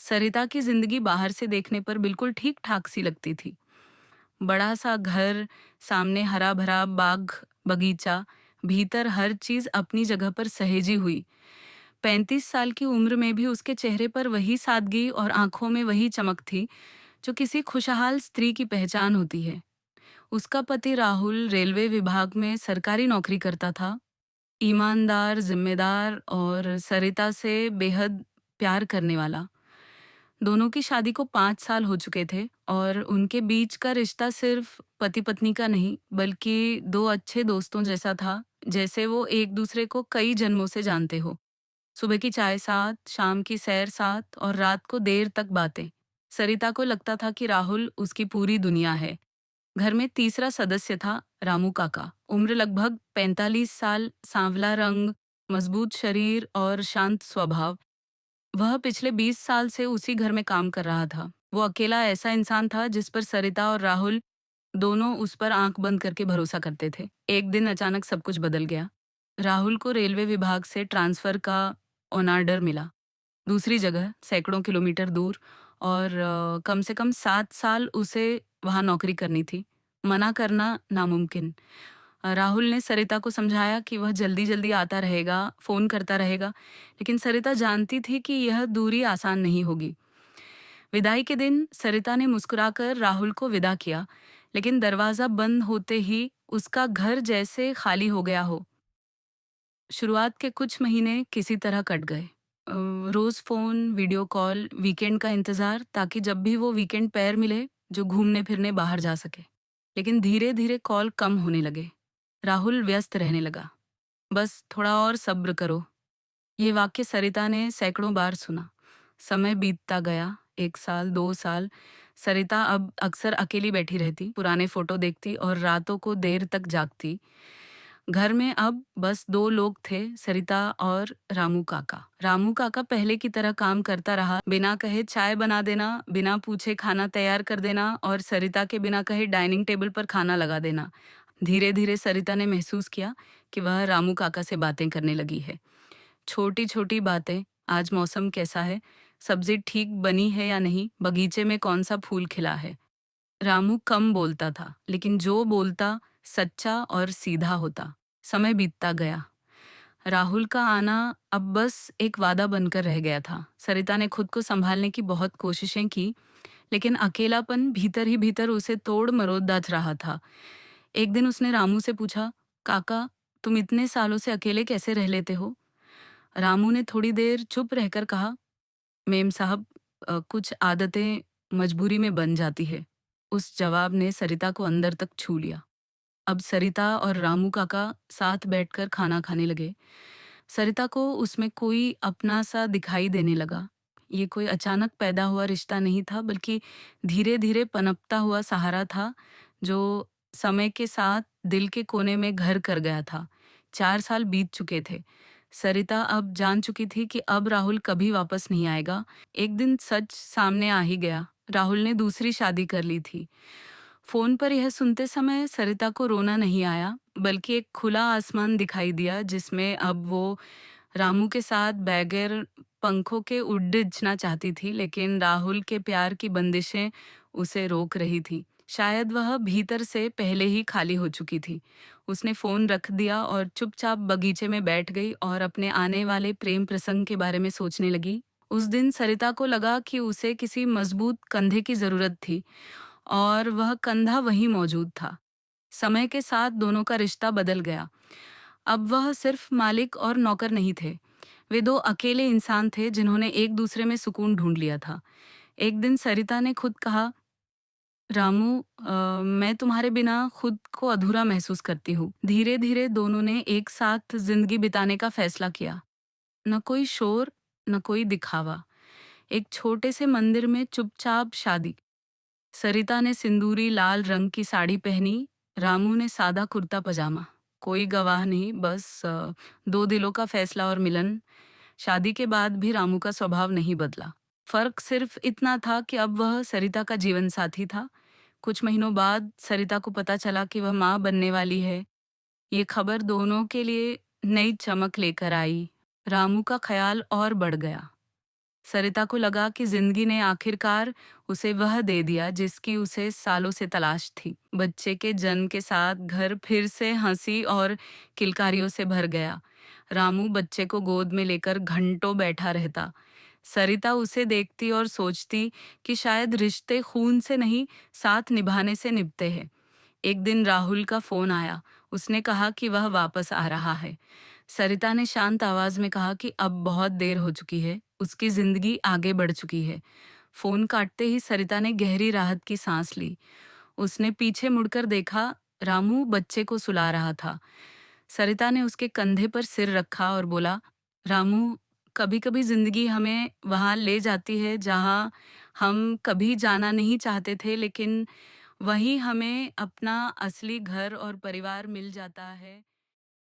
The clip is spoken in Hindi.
सरिता की जिंदगी बाहर से देखने पर बिल्कुल ठीक ठाक सी लगती थी। बड़ा सा घर, सामने हरा भरा बाग बगीचा, भीतर हर चीज अपनी जगह पर सहेजी हुई। 35 साल की उम्र में भी उसके चेहरे पर वही सादगी और आंखों में वही चमक थी जो किसी खुशहाल स्त्री की पहचान होती है। उसका पति राहुल रेलवे विभाग में सरकारी नौकरी करता था। ईमानदार, जिम्मेदार और सरिता से बेहद प्यार करने वाला। दोनों की शादी को 5 साल हो चुके थे और उनके बीच का रिश्ता सिर्फ पति पत्नी का नहीं बल्कि दो अच्छे दोस्तों जैसा था। जैसे वो एक दूसरे को कई जन्मों से जानते हो। सुबह की चाय साथ, शाम की सैर साथ और रात को देर तक बातें। सरिता को लगता था कि राहुल उसकी पूरी दुनिया है। घर में तीसरा सदस्य था रामू काका। उम्र लगभग 45 साल, सांवला रंग, मजबूत शरीर और शांत स्वभाव। वह पिछले 20 साल से उसी घर में काम कर रहा था। वो अकेला ऐसा इंसान था जिस पर सरिता और राहुल दोनों उस पर आंख बंद करके भरोसा करते थे। एक दिन अचानक सब कुछ बदल गया। राहुल को रेलवे विभाग से ट्रांसफर का ऑन ऑर्डर मिला, दूसरी जगह सैकड़ों किलोमीटर दूर। और कम से कम 7 साल उसे वहां नौकरी करनी थी। मना करना नामुमकिन। राहुल ने सरिता को समझाया कि वह जल्दी जल्दी आता रहेगा, फोन करता रहेगा, लेकिन सरिता जानती थी कि यह दूरी आसान नहीं होगी। विदाई के दिन सरिता ने मुस्कुराकर राहुल को विदा किया, लेकिन दरवाजा बंद होते ही उसका घर जैसे खाली हो गया हो। शुरुआत के कुछ महीने किसी तरह कट गए। रोज फोन, वीडियो कॉल, वीकेंड का इंतजार, ताकि जब भी वो वीकेंड पैर मिले जो घूमने फिरने बाहर जा सके। लेकिन धीरे धीरे कॉल कम होने लगे। राहुल व्यस्त रहने लगा। बस थोड़ा और सब्र करो। ये वाक्य सरिता ने सैकड़ों बार सुना। समय बीतता गया, 1 साल, 2 साल। सरिता अब अक्सर अकेली बैठी रहती, पुराने फोटो देखती और रातों को देर तक जागती। घर में अब बस दो लोग थे, सरिता और रामू काका। रामू काका पहले की तरह काम करता रहा, बिना कहे चाय बना देना, बिना पूछे खाना तैयार कर देना और सरिता के बिना कहे डाइनिंग टेबल पर खाना लगा देना। धीरे धीरे सरिता ने महसूस किया कि वह रामू काका से बातें करने लगी है। छोटी छोटी बातें, आज मौसम कैसा है, सब्जी ठीक बनी है या नहीं, बगीचे में कौन सा फूल खिला है। रामू कम बोलता था, लेकिन जो बोलता सच्चा और सीधा होता। समय बीतता गया। राहुल का आना अब बस एक वादा बनकर रह गया था। सरिता ने खुद को संभालने की बहुत कोशिशें की, लेकिन अकेलापन भीतर ही भीतर उसे तोड़ मरोड़ रहा था। एक दिन उसने रामू से पूछा, काका, तुम इतने सालों से अकेले कैसे रह लेते हो? रामू ने थोड़ी देर चुप रहकर कहा, मेम साहब, कुछ आदतें मजबूरी में बन जाती है। उस जवाब ने सरिता को अंदर तक छू लिया। अब सरिता और रामू काका साथ बैठकर खाना खाने लगे। सरिता को उसमें कोई अपना सा दिखाई देने लगा। ये कोई अचानक पैदा हुआ रिश्ता नहीं था, बल्कि धीरे धीरे पनपता हुआ सहारा था जो समय के साथ दिल के कोने में घर कर गया था। 4 साल बीत चुके थे। सरिता अब जान चुकी थी कि अब राहुल कभी वापस नहीं आएगा। एक दिन सच सामने आ ही गया। राहुल ने दूसरी शादी कर ली थी। फोन पर यह सुनते समय सरिता को रोना नहीं आया, बल्कि एक खुला आसमान दिखाई दिया जिसमें अब वो रामू के साथ बगैर पंखों के उड़ना चाहती थी, लेकिन राहुल के प्यार की बंदिशें उसे रोक रही थी। शायद वह भीतर से पहले ही खाली हो चुकी थी। उसने फोन रख दिया और चुपचाप बगीचे में बैठ गई और अपने आने वाले प्रेम प्रसंग के बारे में सोचने लगी। उस दिन सरिता को लगा कि उसे किसी मजबूत कंधे की जरूरत थी, और वह कंधा वहीं मौजूद था। समय के साथ दोनों का रिश्ता बदल गया। अब वह सिर्फ मालिक और नौकर नहीं थे। वे दो अकेले इंसान थे जिन्होंने एक दूसरे में सुकून ढूंढ लिया था। एक दिन सरिता ने खुद कहा, रामू, मैं तुम्हारे बिना खुद को अधूरा महसूस करती हूँ। धीरे धीरे दोनों ने एक साथ जिंदगी बिताने का फैसला किया। न कोई शोर, न कोई दिखावा। एक छोटे से मंदिर में चुपचाप शादी। सरिता ने सिंदूरी लाल रंग की साड़ी पहनी, रामू ने सादा कुर्ता पजामा। कोई गवाह नहीं, बस दो दिलों का फैसला और मिलन। शादी के बाद भी रामू का स्वभाव नहीं बदला। फर्क सिर्फ इतना था कि अब वह सरिता का जीवन साथी था। कुछ महीनों बाद सरिता को पता चला कि वह माँ बनने वाली है। ये खबर दोनों के लिए नई चमक लेकर आई। रामू का ख्याल और बढ़ गया। सरिता को लगा कि जिंदगी ने आखिरकार उसे वह दे दिया जिसकी उसे सालों से तलाश थी। बच्चे के जन्म के साथ घर फिर से हंसी और किलकारियों से भर गया। रामू बच्चे को गोद में लेकर घंटों बैठा रहता। सरिता उसे देखती और सोचती कि शायद रिश्ते खून से नहीं, साथ निभाने से निभते हैं। एक दिन राहुल का फोन आया। उसने कहा कि वह वापस आ रहा है। सरिता ने शांत आवाज में कहा कि अब बहुत देर हो चुकी है, उसकी जिंदगी आगे बढ़ चुकी है। फोन काटते ही सरिता ने गहरी राहत की सांस ली। उसने पीछे मुड़कर देखा, रामू बच्चे को सुला रहा था। सरिता ने उसके कंधे पर सिर रखा और बोला, रामू, कभी कभी जिंदगी हमें वहां ले जाती है जहां हम कभी जाना नहीं चाहते थे, लेकिन वहीं हमें अपना असली घर और परिवार मिल जाता है।